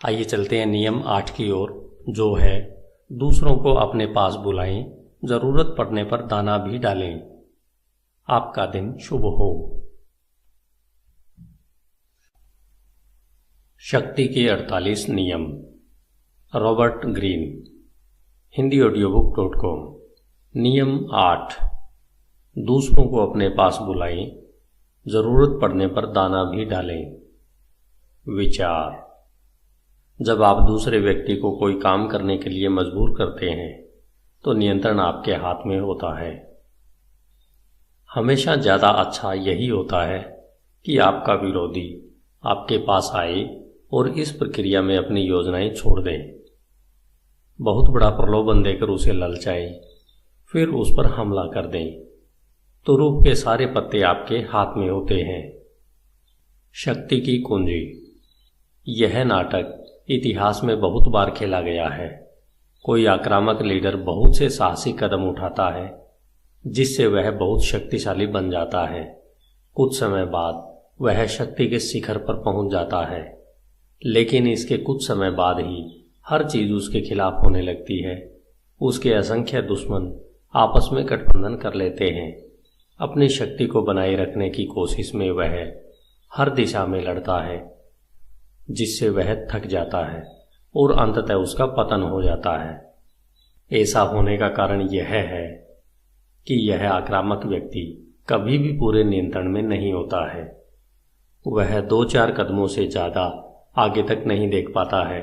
आइए चलते हैं नियम 8 की ओर, जो है दूसरों को अपने पास बुलाएं, जरूरत पड़ने पर दाना भी डालें। आपका दिन शुभ हो। शक्ति के 48 नियम, रॉबर्ट ग्रीन, hindiaudiobook.com। नियम 8, दूसरों को अपने पास बुलाएं, जरूरत पड़ने पर दाना भी डालें। विचार, जब आप दूसरे व्यक्ति को कोई काम करने के लिए मजबूर करते हैं तो नियंत्रण आपके हाथ में होता है। हमेशा ज़्यादा अच्छा यही होता है कि आपका विरोधी आपके पास आए और इस प्रक्रिया में अपनी योजनाएं छोड़ दें। बहुत बड़ा प्रलोभन देकर उसे ललचाएं, फिर उस पर हमला कर दें तो रूप के सारे पत्ते आपके हाथ में होते हैं। शक्ति की कुंजी। यह नाटक इतिहास में बहुत बार खेला गया है। कोई आक्रामक लीडर बहुत से साहसी कदम उठाता है जिससे वह बहुत शक्तिशाली बन जाता है। कुछ समय बाद वह शक्ति के शिखर पर पहुंच जाता है, लेकिन इसके कुछ समय बाद ही हर चीज उसके खिलाफ होने लगती है। उसके असंख्य दुश्मन आपस में गठबंधन कर लेते हैं। अपनी शक्ति को बनाए रखने की कोशिश में वह हर दिशा में लड़ता है, जिससे वह थक जाता है और अंततः उसका पतन हो जाता है। ऐसा होने का कारण यह है कि यह आक्रामक व्यक्ति कभी भी पूरे नियंत्रण में नहीं होता है। वह 2-4 कदमों से ज़्यादा आगे तक नहीं देख पाता है।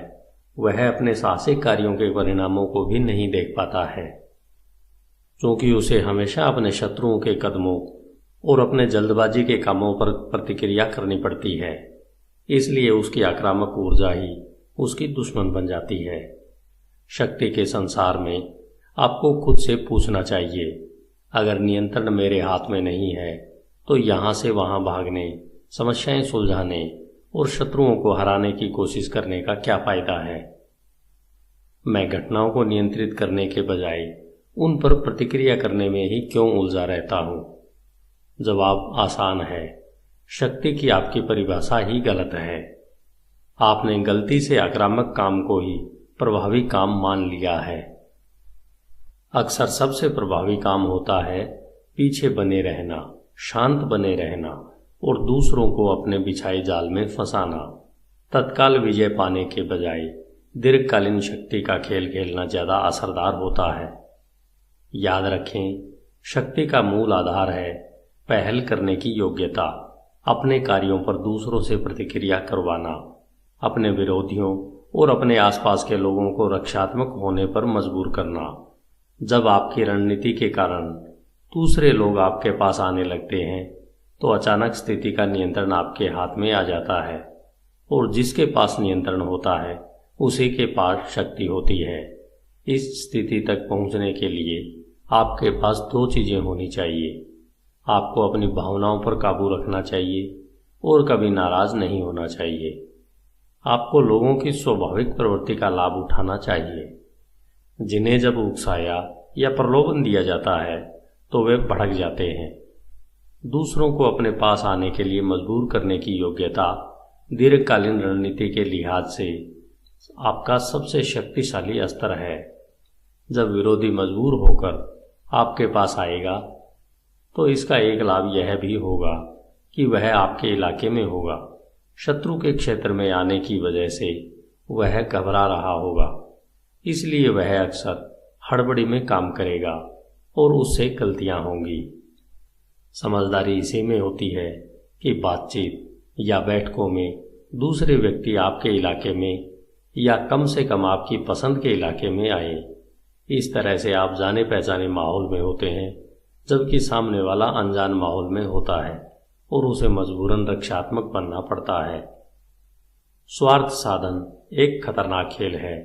वह अपने साहसिक कार्यों के परिणामों को भी नहीं देख पाता है, क्योंकि उसे हमेशा अपने शत्रुओं के कदमों और अपने जल्दबाजी के कामों पर प्रतिक्रिया करनी पड़ती है। इसलिए उसकी आक्रामक ऊर्जा ही उसकी दुश्मन बन जाती है। शक्ति के संसार में आपको खुद से पूछना चाहिए, अगर नियंत्रण मेरे हाथ में नहीं है तो यहाँ से वहाँ भागने, समस्याएं सुलझाने और शत्रुओं को हराने की कोशिश करने का क्या फायदा है। मैं घटनाओं को नियंत्रित करने के बजाय उन पर प्रतिक्रिया करने में ही क्यों उलझा रहता हूँ? जवाब आसान है, शक्ति की आपकी परिभाषा ही गलत है। आपने गलती से आक्रामक काम को ही प्रभावी काम मान लिया है। अक्सर सबसे प्रभावी काम होता है पीछे बने रहना, शांत बने रहना और दूसरों को अपने बिछाए जाल में फंसाना। तत्काल विजय पाने के बजाय दीर्घकालीन शक्ति का खेल खेलना ज़्यादा असरदार होता है। याद रखें, शक्ति का मूल आधार है पहल करने की योग्यता, अपने कार्यों पर दूसरों से प्रतिक्रिया करवाना, अपने विरोधियों और अपने आसपास के लोगों को रक्षात्मक होने पर मजबूर करना। जब आपकी रणनीति के कारण दूसरे लोग आपके पास आने लगते हैं तो अचानक स्थिति का नियंत्रण आपके हाथ में आ जाता है, और जिसके पास नियंत्रण होता है उसी के पास शक्ति होती है। इस स्थिति तक पहुंचने के लिए आपके पास 2 चीजें होनी चाहिए। आपको अपनी भावनाओं पर काबू रखना चाहिए और कभी नाराज नहीं होना चाहिए। आपको लोगों की स्वाभाविक प्रवृत्ति का लाभ उठाना चाहिए, जिन्हें जब उकसाया या प्रलोभन दिया जाता है तो वे भड़क जाते हैं। दूसरों को अपने पास आने के लिए मजबूर करने की योग्यता दीर्घकालीन रणनीति के लिहाज से आपका सबसे शक्तिशाली स्तर है। जब विरोधी मजबूर होकर आपके पास आएगा तो इसका एक लाभ यह भी होगा कि वह आपके इलाके में होगा। शत्रु के क्षेत्र में आने की वजह से वह घबरा रहा होगा, इसलिए वह अक्सर हड़बड़ी में काम करेगा और उससे गलतियां होंगी। समझदारी इसी में होती है कि बातचीत या बैठकों में दूसरे व्यक्ति आपके इलाके में या कम से कम आपकी पसंद के इलाके में आए। इस तरह से आप जाने पहचाने माहौल में होते हैं, जबकि सामने वाला अनजान माहौल में होता है और उसे मजबूरन रक्षात्मक बनना पड़ता है। स्वार्थ साधन एक खतरनाक खेल है।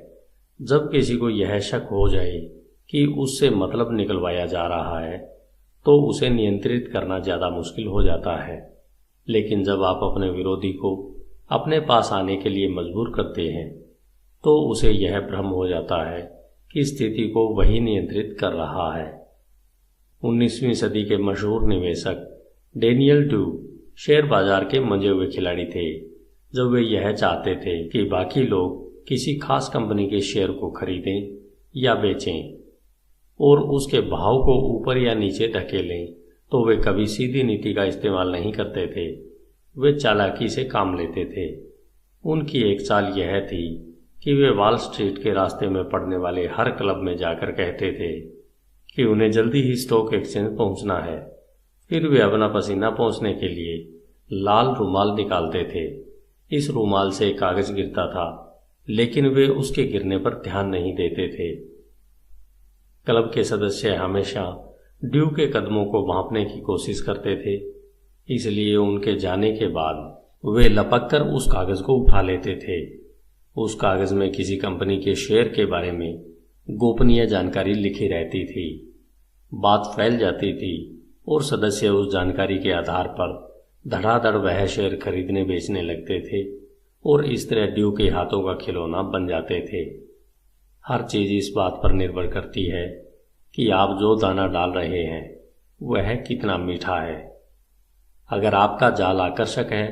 जब किसी को यह शक हो जाए कि उससे मतलब निकलवाया जा रहा है तो उसे नियंत्रित करना ज़्यादा मुश्किल हो जाता है। लेकिन जब आप अपने विरोधी को अपने पास आने के लिए मजबूर करते हैं तो उसे यह भ्रम हो जाता है कि स्थिति को वही नियंत्रित कर रहा है। 19वीं सदी के मशहूर निवेशक डेनियल ड्यू शेयर बाजार के मंजे हुए खिलाड़ी थे, जब वे यह चाहते थे कि बाकी लोग किसी खास कंपनी के शेयर को खरीदें या बेचें और उसके भाव को ऊपर या नीचे धकेलें, तो वे कभी सीधी नीति का इस्तेमाल नहीं करते थे। वे चालाकी से काम लेते थे। उनकी एक चाल यह थी कि वे वॉल स्ट्रीट के रास्ते में पड़ने वाले हर क्लब में जाकर कहते थे कि उन्हें जल्दी ही स्टॉक एक्सचेंज पहुंचना है। फिर वे अपना पसीना पोंछने के लिए लाल रुमाल निकालते थे। इस रुमाल से कागज गिरता था, लेकिन वे उसके गिरने पर ध्यान नहीं देते थे। क्लब के सदस्य हमेशा ड्यू के कदमों को भांपने की कोशिश करते थे, इसलिए उनके जाने के बाद वे लपक कर उस कागज को उठा लेते थे। उस कागज में किसी कंपनी के शेयर के बारे में गोपनीय जानकारी लिखी रहती थी। बात फैल जाती थी और सदस्य उस जानकारी के आधार पर धड़ाधड़ वह शेयर खरीदने बेचने लगते थे और इस तरह ड्यू के हाथों का खिलौना बन जाते थे। हर चीज इस बात पर निर्भर करती है कि आप जो दाना डाल रहे हैं वह कितना मीठा है। अगर आपका जाल आकर्षक है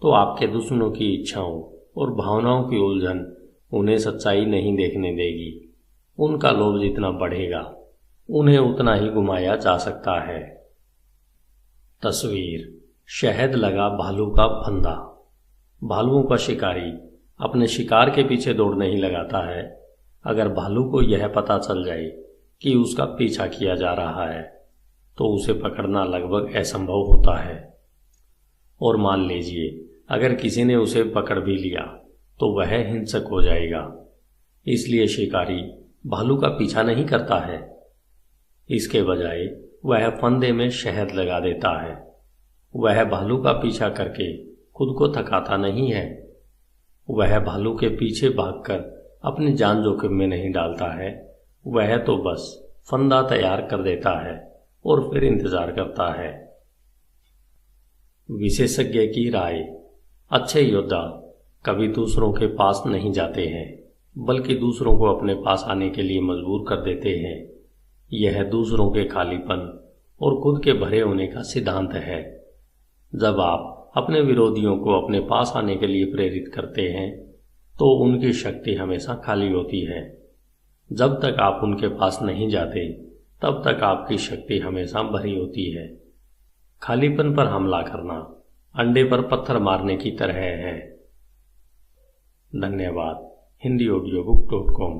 तो आपके दुश्मनों की इच्छाओं और भावनाओं की उलझन उन्हें सच्चाई नहीं देखने देगी। उनका लोभ जितना बढ़ेगा उन्हें उतना ही घुमाया जा सकता है। तस्वीर: शहद लगा भालू का फंदा। भालुओं का शिकारी अपने शिकार के पीछे दौड़ नहीं लगाता है। अगर भालू को यह पता चल जाए कि उसका पीछा किया जा रहा है तो उसे पकड़ना लगभग असंभव होता है। और मान लीजिए अगर किसी ने उसे पकड़ भी लिया तो वह हिंसक हो जाएगा। इसलिए शिकारी भालू का पीछा नहीं करता है। इसके बजाय वह फंदे में शहद लगा देता है। वह भालू का पीछा करके खुद को थकाता नहीं है। वह भालू के पीछे भागकर अपनी जान जोखिम में नहीं डालता है। वह तो बस फंदा तैयार कर देता है और फिर इंतजार करता है। विशेषज्ञ की राय: अच्छे योद्धा कभी दूसरों के पास नहीं जाते हैं, बल्कि दूसरों को अपने पास आने के लिए मजबूर कर देते हैं। यह दूसरों के खालीपन और खुद के भरे होने का सिद्धांत है। जब आप अपने विरोधियों को अपने पास आने के लिए प्रेरित करते हैं तो उनकी शक्ति हमेशा खाली होती है। जब तक आप उनके पास नहीं जाते तब तक आपकी शक्ति हमेशा भरी होती है। खालीपन पर हमला करना अंडे पर पत्थर मारने की तरह है। धन्यवाद। HindiAudioBook.com